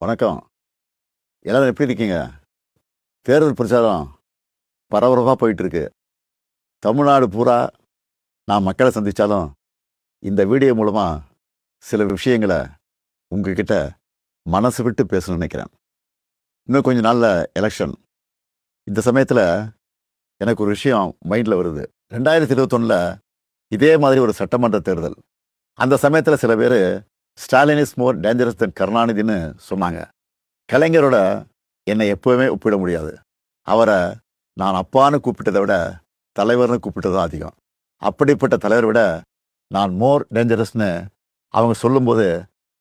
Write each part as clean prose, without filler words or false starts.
வணக்கம். எல்லாரும் எப்படி இருக்கீங்க? தேர்தல் பிரச்சாரம் பரபரப்பாக போயிட்டு இருக்கு. தமிழ்நாடு பூரா நான் மக்களை சந்திச்சாலும், இந்த வீடியோ மூலமா சில விஷயங்கள உங்ககிட்ட மனசு விட்டு பேசணும்னு நினைக்கிறேன். இன்னும் கொஞ்ச நாள்ல எலெக்ஷன். இந்த சமயத்தில் எனக்கு ஒரு விஷயம் மைண்டில் வருது. 2021 இதே மாதிரி ஒரு சட்டமன்ற தேர்தல். அந்த சமயத்தில் சில பேர் ஸ்டாலின் இஸ் மோர் டேஞ்சரஸ் தென் கருணாநிதின்னு சொன்னாங்க. கலைஞரோட என்னை எப்போவுமே ஒப்பிட முடியாது. அவரை நான் அப்பான்னு கூப்பிட்டதை விட தலைவர்னு கூப்பிட்டது தான் அதிகம். அப்படிப்பட்ட தலைவரை விட நான் மோர் டேஞ்சரஸ்னு அவங்க சொல்லும்போது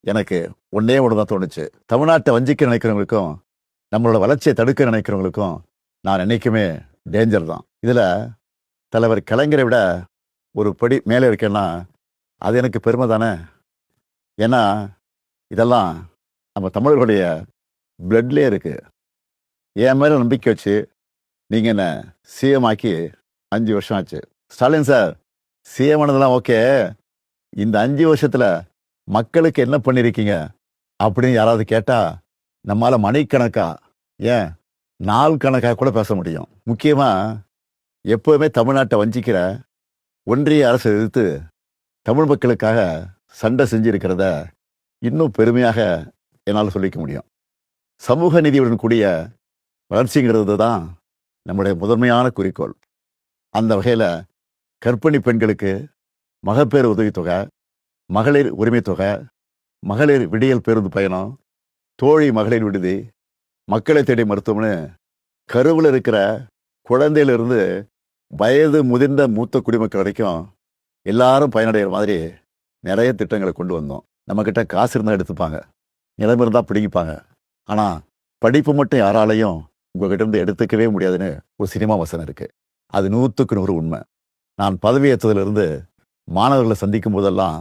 எனக்கு ஒன்றே ஒன்று தான் தோணுச்சு. தமிழ்நாட்டை வஞ்சிக்க நினைக்கிறவங்களுக்கும் நம்மளோட வளர்ச்சியை தடுக்க நினைக்கிறவங்களுக்கும் நான் என்னைக்குமே டேஞ்சர் தான். இதில் தலைவர் கலைஞரை விட ஒரு படி மேலே இருக்கேன்னா அது எனக்கு பெருமை தானே. ஏன்னா இதெல்லாம் நம்ம தமிழர்களுடைய பிளட்லேயே இருக்கு. என் மேலே நம்பிக்கை வச்சு நீங்கள் என்ன சிஎம் ஆக்கி 5 வருஷம் ஆச்சு. ஸ்டாலின் சார், சிஎம் ஆனதெல்லாம் ஓகே, இந்த 5 வருஷத்தில் மக்களுக்கு என்ன பண்ணியிருக்கீங்க அப்படின்னு யாராவது கேட்டால் நம்மளால் மணிக்கணக்கா, ஏன் நாள் கணக்காக கூட பேச முடியும். முக்கியமாக எப்போவுமே தமிழ்நாட்டை வஞ்சிக்கிற ஒன்றிய அரசை எதிர்த்து தமிழ் மக்களுக்காக சண்டை செஞ்சிருக்கிறத இன்னும் பெருமையாக என்னால் சொல்லிக்க முடியும். சமூக நீதியுடன் கூடிய வளர்ச்சிங்கிறது தான் நம்முடைய முதன்மையான குறிக்கோள். அந்த வகையில் கர்ப்பிணி பெண்களுக்கு மகப்பேறு உதவித்தொகை, மகளிர் உரிமை தொகை, மகளிர் விடியல் பேருந்து பயணம், தோழி மகளிர் விடுதி, மக்களை தேடி மருத்துவம்னு கருவில் இருக்கிற குழந்தையிலிருந்து வயது முதிர்ந்த மூத்த குடிமக்கள் வரைக்கும் எல்லாரும் பயனடைகிற மாதிரி நிறைய திட்டங்களை கொண்டு வந்தோம். நம்மக்கிட்ட காசு இருந்தால் எடுத்துப்பாங்க, நிலைமை இருந்தால் பிடிங்கிப்பாங்க. ஆனால் படிப்பு மட்டும் யாராலையும் உங்ககிட்ட இருந்து எடுத்துக்கவே முடியாதுன்னு ஒரு சினிமா வசனம் இருக்குது. அது 100க்கு 100 உண்மை. நான் பதவியேற்றதிலிருந்து மாணவர்களை சந்திக்கும் போதெல்லாம்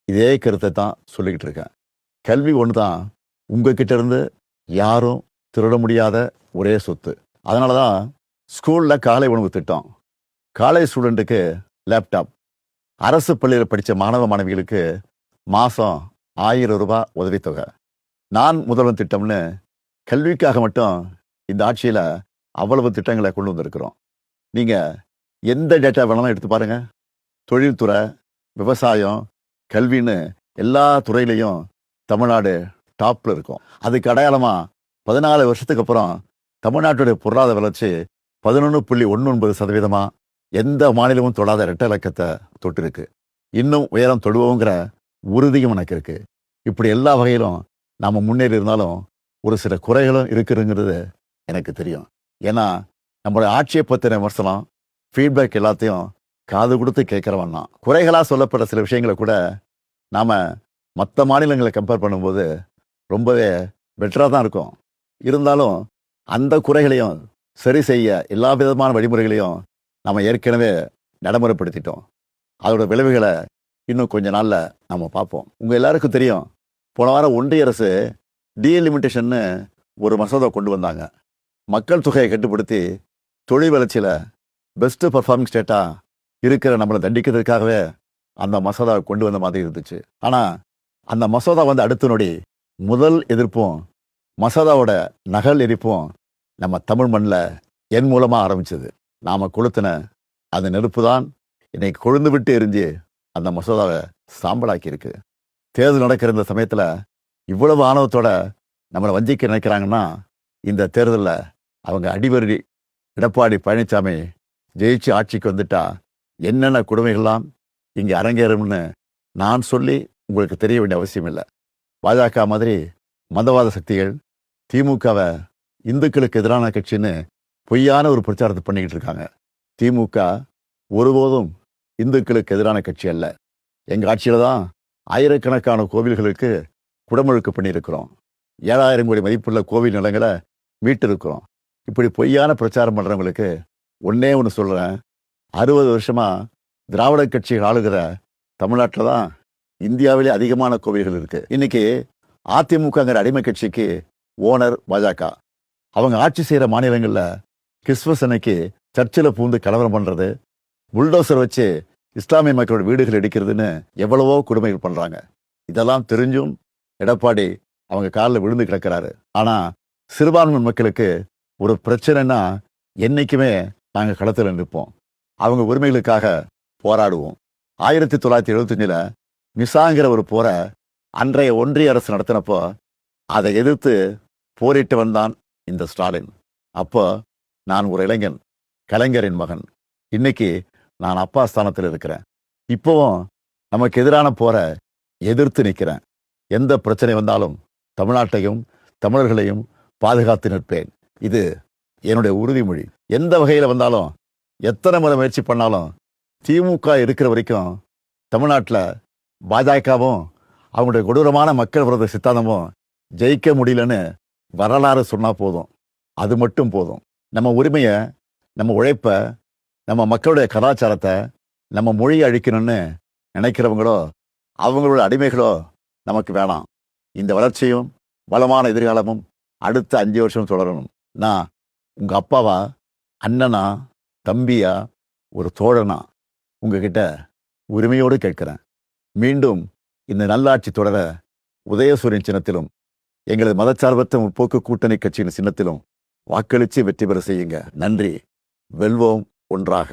இதே கருத்தை தான் சொல்லிக்கிட்டு இருக்கேன். கல்வி ஒன்று தான் உங்ககிட்ட இருந்து யாரும் திருட முடியாத ஒரே சொத்து. அதனால தான் ஸ்கூலில் காலை உணவு திட்டம், காலேஜ் ஸ்டூடெண்ட்டுக்கு லேப்டாப், அரசு பள்ளியில் படித்த மாணவ மாணவிகளுக்கு மாதம் 1000 ரூபாய் உதவித்தொகை, நான் முதல்வன் திட்டம்னு கல்விக்காக மட்டும் இந்த ஆட்சியில் அவ்வளவு திட்டங்களை கொண்டு வந்திருக்கிறோம். நீங்கள் எந்த டேட்டா வேணாலும் எடுத்து பாருங்கள். தொழில்துறை, விவசாயம், கல்வின்னு எல்லா துறையிலையும் தமிழ்நாடு டாப்பில் இருக்கும். அதுக்கு அடையாளமாக 14 வருஷத்துக்கு அப்புறம் தமிழ்நாட்டுடைய பொருளாதார வளர்ச்சி 11.19% எந்த மாநிலமும் தொடாத இரட்டை இலக்கத்தை தொட்டிருக்கு. இன்னும் உயரம் தொடுவோங்கிற உறுதியும் எனக்கு இருக்கு. இப்படி எல்லா வகையிலும் நாம் முன்னேறி இருந்தாலும் ஒரு சில குறைகளும் இருக்குதுங்கிறது எனக்கு தெரியும். ஏன்னா நம்மளுடைய ஆட்சியை பற்றின விமர்சனம், ஃபீட்பேக் எல்லாத்தையும் காது கொடுத்து கேட்குறவன் தான். குறைகளாக சொல்லப்பட்ட சில விஷயங்களை கூட நாம் மற்ற மாநிலங்களை கம்பேர் பண்ணும்போது ரொம்பவே பெட்டராக தான் இருக்கும். இருந்தாலும் அந்த குறைகளையும் சரி செய்ய எல்லா விதமான வழிமுறைகளையும் நம்ம ஏற்கனவே நடைமுறைப்படுத்திட்டோம். அதோட விளைவுகளை இன்னும் கொஞ்ச நாளில் நம்ம பார்ப்போம். உங்கள் எல்லாருக்கும் தெரியும், போன வாரம் ஒன்றிய அரசு டீலிமிட்டேஷன்னு ஒரு மசோதா கொண்டு வந்தாங்க. மக்கள் தொகையை கட்டுப்படுத்தி தொழில் வளர்ச்சியில் பெஸ்ட்டு பர்ஃபார்மிங் ஸ்டேட்டாக இருக்கிற நம்மளை தண்டிக்கிறதுக்காகவே அந்த மசோதா கொண்டு வந்த மாதிரி இருந்துச்சு. ஆனால் அந்த மசோதா வந்து அடுத்த நொடி முதல் எதிர்ப்பும் மசோதாவோட நகல் எரிப்பும் நம்ம தமிழ் மண்ணில் என் மூலமாக ஆரம்பிச்சது. நாம் கொளுத்தின அந்த நெருப்பு தான் இன்னைக்கு கொழுந்து விட்டு எரிஞ்சு அந்த மசோதாவை சாம்பலாக்கி இருக்கு. தேர்தல் நடக்கிற இந்த சமயத்தில் இவ்வளவு ஆணவத்தோட நம்மளை வஞ்சிக்க நினைக்கிறாங்கன்னா, இந்த தேர்தலில் அவங்க அடிவருடி எடப்பாடி பழனிசாமி ஜெயிச்சு ஆட்சிக்கு வந்துட்டா என்னென்ன கொடுமைகள்லாம் இங்கே அரங்கேறும்னு நான் சொல்லி உங்களுக்கு தெரிய வேண்டிய அவசியம் இல்லை. பாஜக மாதிரி மதவாத சக்திகள் திமுகவை இந்துக்களுக்கு எதிரான கட்சின்னு பொய்யான ஒரு பிரச்சாரத்தை பண்ணிக்கிட்டு இருக்காங்க. திமுக ஒருபோதும் இந்துக்களுக்கு எதிரான கட்சி அல்ல. எங்கள் ஆட்சியில் தான் ஆயிரக்கணக்கான கோவில்களுக்கு குடமுழுக்கு பண்ணியிருக்கிறோம். 7000 கோடி மதிப்புள்ள கோவில் நிலங்களை மீட்டிருக்கிறோம். இப்படி பொய்யான பிரச்சாரம் பண்ணுறவங்களுக்கு ஒன்றே ஒன்று சொல்கிறேன், 60 வருஷமாக திராவிட கட்சிகள் ஆளுகிற தமிழ்நாட்டில் தான் இந்தியாவிலே அதிகமான கோவில்கள் இருக்குது. இன்னைக்கு அதிமுகங்கிற அடிமை கட்சிக்கு ஓனர் பாஜக. அவங்க ஆட்சி செய்கிற மாநிலங்களில் கிறிஸ்துமஸ் அன்னைக்கு சர்ச்சில் பூந்து கலவரம் பண்ணுறது, புல்டோசர் வச்சு இஸ்லாமிய மக்களோட வீடுகள் இடிக்கிறதுன்னு எவ்வளவோ கொடுமைகள் பண்ணுறாங்க. இதெல்லாம் தெரிஞ்சும் எடப்பாடி அவங்க காலில் விழுந்து கிடக்கிறாரு. ஆனா சிறுபான்மை மக்களுக்கு ஒரு பிரச்சனைன்னா என்னைக்குமே நாங்கள் களத்தில் நிற்போம். அவங்க உரிமைகளுக்காக போராடுவோம். 1975 மிசாங்கிற ஒரு போரை அன்றைய ஒன்றிய அரசு நடத்தினப்போ அதை எதிர்த்து போரிட்டு வந்தான் இந்த ஸ்டாலின். அப்போ நான் ஒரு இளைஞன், கலைஞரின் மகன். இன்னைக்கு நான் அப்பா ஸ்தானத்தில் இருக்கிறேன். இப்போவும் நமக்கு எதிரான போரை எதிர்த்து நிற்கிறேன். எந்த பிரச்சனை வந்தாலும் தமிழ்நாட்டையும் தமிழர்களையும் பாதுகாத்து நிற்பேன். இது என்னுடைய உறுதிமொழி. எந்த வகையில் வந்தாலும் எத்தனை முறை முயற்சி பண்ணாலும் திமுக இருக்கிற வரைக்கும் தமிழ்நாட்டில் பாஜகவும் அவங்களுடைய கொடூரமான மக்கள் விரோத சித்தாந்தமும் ஜெயிக்க முடியலன்னு வரலாறு சொன்னால் போதும். அது மட்டும் போதும். நம்ம உரிமையை, நம்ம உழைப்பை, நம்ம மக்களுடைய கலாச்சாரத்தை, நம்ம மொழியை அழிக்கணும்னு நினைக்கிறவங்களோ அவங்களோட அடிமைகளோ நமக்கு வேணாம். இந்த வளர்ச்சியும் வளமான எதிர்காலமும் அடுத்த 5 வருஷம் தொடரணும். நான் உங்கள் அப்பாவா, அண்ணனா, தம்பியா, ஒரு தோழனா உங்ககிட்ட உரிமையோடு கேட்கிறேன். மீண்டும் இந்த நல்லாட்சி தொடர உதயசூரியன் சின்னத்திலும் எங்களது மதச்சார்பற்ற முற்போக்கு கூட்டணி கட்சியின் சின்னத்திலும் வாக்களித்து வெற்றி பெற செய்யுங்க. நன்றி. வெல்வோம் ஒன்றாக.